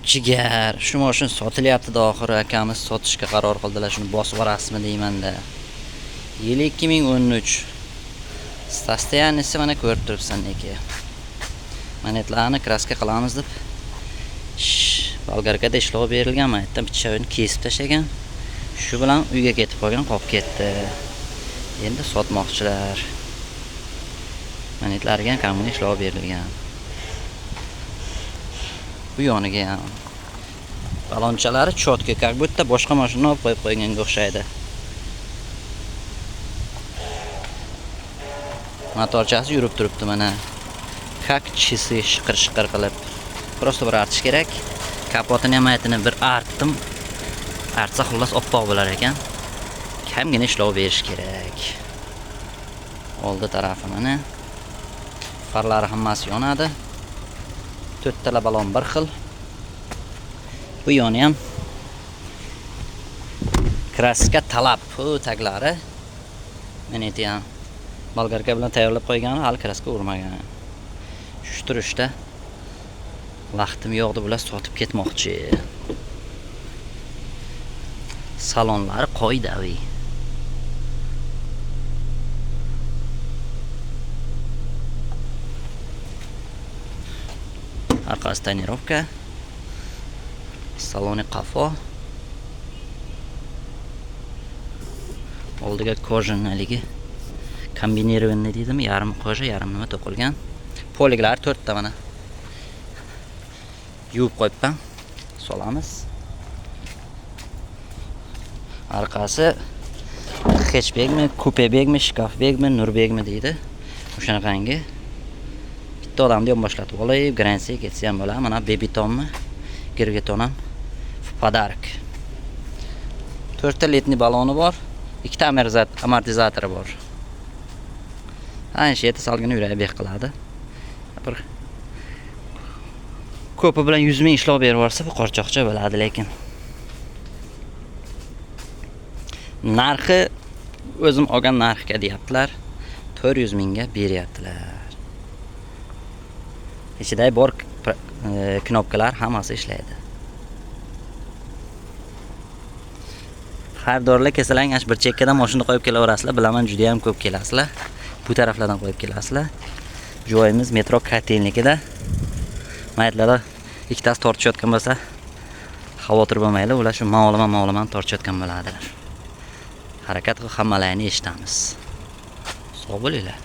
Jigar, shu mashina sotilyapti-da, oxiri akamiz sotishga qaror qildilar. Shuni bosib yuborasizmi deyman-da. Yil 2013. Sostoyaniysi mana ko'rib turibsan nega. Manetlarni kraska qilamiz deb bolgarkada ishlov berilgan, aytdim pichog'ini kesib tashlagan. Shu bilan uyga ketib qolgan, qolib ketdi. Endi sotmoqchilar. Manetlarga ham kamini ishlov berilgan. Bu yoniga ham balonchalari chotka, как будто boshqa mashina olib qo'yib qo'yganga o'xshaydi. Motorchasi yurib turibdi mana. Как часы shiqir-shiqir qilib. Просто bir artish kerak. Kapotini ham aytini bir artdim. Artsa xullas oppoq bo'lar ekan. Kamgina ishlov berish kerak. Oldi tarafi mana. Farlari hammasi yonadi. 4 tala balon bir xil. Bu yoni ham kraska talab, bu taglari. Mana ham bolgarka bilan tayyorlab qo'ygan, hali kraska urmagan. Shu turishda vaqtim yo'qdi, bular sotib ketmoqchi. Salonlari qoidaviy. Arkasi tonirovka. Saloni qafo. Oldiga kojin haligi kombinirованный deydimi, yarim koja, yarim nima to'qilgan. Poliglar 4 ta mana. Yuvib qo'yibman. Solamiz. Arkasi hatchbackmi, kupebekmi, shkafbekmi, nurbekmi deydi. O'shanaqangi. Bitta odamni ham boshlatib olib, garansiya ketsa ham bo'ladi. Mana bebetonmi, girgeton ham в подарок. 4 ta letni baloni bor, 2 ta amortizatori bor. Ana shu yerda salgina yuragi bek qiladi. Bir ko'pi bilan 100 ming ishlov berib yuborsa, bu qorchoqcha bo'ladi, lekin narxi o'zim olgan narxga deyaptilar. 400 mingga beryaptilar. Ichida bor knopkalar hammasi ishlaydi. Xaridorlar kelsalar, bir chekkadan mashina qo'yib kelaverasizlar. Bilaman, juda ham ko'p kelasizlar. Bu taraflardan qo'yib kelasizlar. Joyimiz metro kartelnikida. Maytlarda ikkitasi tortishayotgan bo'lsa, xavotir bo'lmaylar. Ular shu ma'lumot tortishayotgan bo'ladilar. Harakat qilib hammalarni eshitamiz. Sog' bo'linglar.